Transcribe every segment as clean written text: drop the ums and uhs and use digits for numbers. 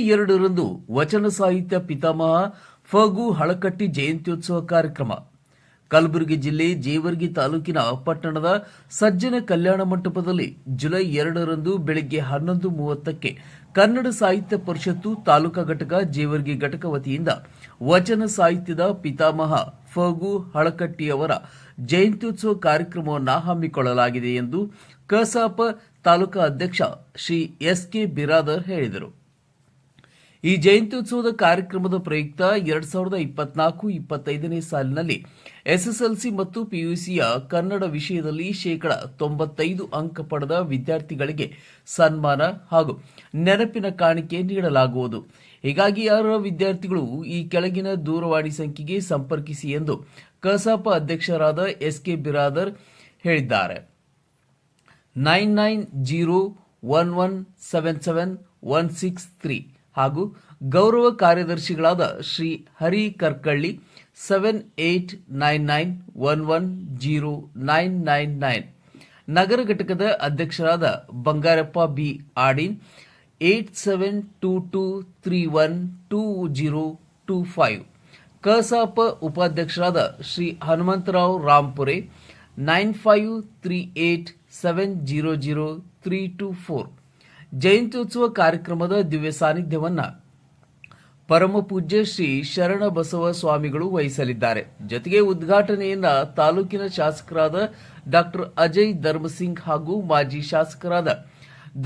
2ರಂದು ವಚನ ಸಾಹಿತ್ಯ ಪಿತಾಮಹ ಫಗು ಹಳಕಟ್ಟಿ ಜಯಂತ್ಯೋತ್ಸವ ಕಾರ್ಯಕ್ರಮ. ಕಲಬುರಗಿ ಜಿಲ್ಲೆ ಜೇವರ್ಗಿ ತಾಲೂಕಿನ ಪಟ್ಟಣದ ಸಜ್ಜನ ಕಲ್ಯಾಣ ಮಂಟಪದಲ್ಲಿ ಜುಲೈ 2ರಂದು ಬೆಳಗ್ಗೆ 11:30ಕ್ಕೆ ಕನ್ನಡ ಸಾಹಿತ್ಯ ಪರಿಷತ್ತು ತಾಲೂಕಾ ಘಟಕ ಜೇವರ್ಗಿ ಘಟಕ ವತಿಯಿಂದ ವಚನ ಸಾಹಿತ್ಯದ ಪಿತಾಮಹ ಫಗು ಹಳಕಟ್ಟಿಯವರ ಜಯಂತ್ಯೋತ್ಸವ ಕಾರ್ಯಕ್ರಮವನ್ನು ಹಮ್ಮಿಕೊಳ್ಳಲಾಗಿದೆ ಎಂದು ಕಸಾಪ ತಾಲೂಕಾ ಅಧ್ಯಕ್ಷ ಶ್ರೀ ಎಸ್.ಕೆ. ಬಿರಾದರ್ ಹೇಳಿದರು. ಈ ಜಯಂತ್ಯೋತ್ಸವದ ಕಾರ್ಯಕ್ರಮದ ಪ್ರಯುಕ್ತ 2024-25ನೇ ಸಾಲಿನಲ್ಲಿ ಎಸ್ಎಸ್ಎಲ್ಸಿ ಮತ್ತು ಪಿಯುಸಿಯ ಕನ್ನಡ ವಿಷಯದಲ್ಲಿ 95% ಅಂಕ ಪಡೆದ ವಿದ್ಯಾರ್ಥಿಗಳಿಗೆ ಸನ್ಮಾನ ಹಾಗೂ ನೆನಪಿನ ಕಾಣಿಕೆ ನೀಡಲಾಗುವುದು. ಹೀಗಾಗಿ ಯಾರ ವಿದ್ಯಾರ್ಥಿಗಳು ಈ ಕೆಳಗಿನ ದೂರವಾಣಿ ಸಂಖ್ಯೆಗೆ ಸಂಪರ್ಕಿಸಿ ಎಂದು ಕಸಾಪ ಅಧ್ಯಕ್ಷರಾದ ಎಸ್.ಕೆ. ಬಿರಾದರ್ ಹೇಳಿದ್ದಾರೆ. 9901177163 ಹಾಗೂ ಗೌರವ ಕಾರ್ಯದರ್ಶಿಗಳಾದ ಶ್ರೀ ಹರಿ ಕರ್ಕಳ್ಳಿ 7899110999, ನಗರ ಘಟಕದ ಅಧ್ಯಕ್ಷರಾದ ಬಂಗಾರಪ್ಪ ಬಿ ಆಡಿನ್ 8722312025, ಕಸಾಪ ಉಪಾಧ್ಯಕ್ಷರಾದ ಶ್ರೀ ಹನುಮಂತರಾವ್ ರಾಂಪುರೆ 9538700324. ಜಯಂತ್ಯೋತ್ಸವ ಕಾರ್ಯಕ್ರಮದ ದಿವ್ಯ ಸಾನ್ನಿಧ್ಯವನ್ನು ಪರಮಪೂಜ್ಯ ಶ್ರೀ ಶರಣ ಬಸವ ಸ್ವಾಮಿಗಳು ವಹಿಸಲಿದ್ದಾರೆ. ಜೊತೆಗೆ ಉದ್ಘಾಟನೆಯನ್ನ ತಾಲೂಕಿನ ಶಾಸಕರಾದ ಡಾಕ್ಟರ್ ಅಜಯ್ ಧರ್ಮಸಿಂಗ್ ಹಾಗೂ ಮಾಜಿ ಶಾಸಕರಾದ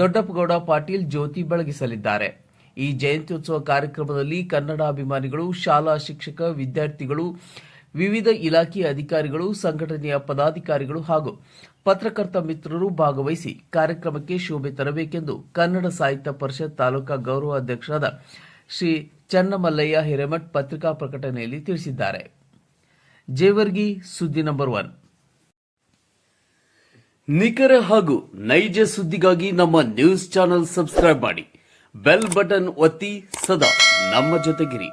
ದೊಡ್ಡಪ್ಪಗೌಡ ಪಾಟೀಲ್ ಜ್ಯೋತಿ ಬೆಳಗಿಸಲಿದ್ದಾರೆ. ಈ ಜಯಂತ್ಯೋತ್ಸವ ಕಾರ್ಯಕ್ರಮದಲ್ಲಿ ಕನ್ನಡಾಭಿಮಾನಿಗಳು, ಶಾಲಾ ಶಿಕ್ಷಕ, ವಿದ್ಯಾರ್ಥಿಗಳು, ವಿವಿಧ ಇಲಾಖೆಯ ಅಧಿಕಾರಿಗಳು, ಸಂಘಟನೆಯ ಪದಾಧಿಕಾರಿಗಳು ಹಾಗೂ ಪತ್ರಕರ್ತ ಮಿತ್ರರು ಭಾಗವಹಿಸಿ ಕಾರ್ಯಕ್ರಮಕ್ಕೆ ಶೋಭೆ ತರಬೇಕೆಂದು ಕನ್ನಡ ಸಾಹಿತ್ಯ ಪರಿಷತ್ ತಾಲೂಕಾ ಗೌರವ ಅಧ್ಯಕ್ಷರಾದ ಶ್ರೀ ಚನ್ನಮಲ್ಲಯ್ಯ ಹಿರೇಮಠ್ ಪತ್ರಿಕಾ ಪ್ರಕಟಣೆಯಲ್ಲಿ ತಿಳಿಸಿದ್ದಾರೆ. ಜೇವರ್ಗಿ ಸುದ್ದಿ ನಂಬರ್ 1. ನಿಖರ ಹಾಗೂ ನೈಜ ಸುದ್ದಿಗಾಗಿ ನಮ್ಮ ನ್ಯೂಸ್ ಚಾನೆಲ್ ಸಬ್ಸ್ಕ್ರೈಬ್ ಮಾಡಿ, ಬೆಲ್ ಬಟನ್ ಒತ್ತಿ ಸದಾ ನಮ್ಮ ಜೊತೆಗಿರಿ.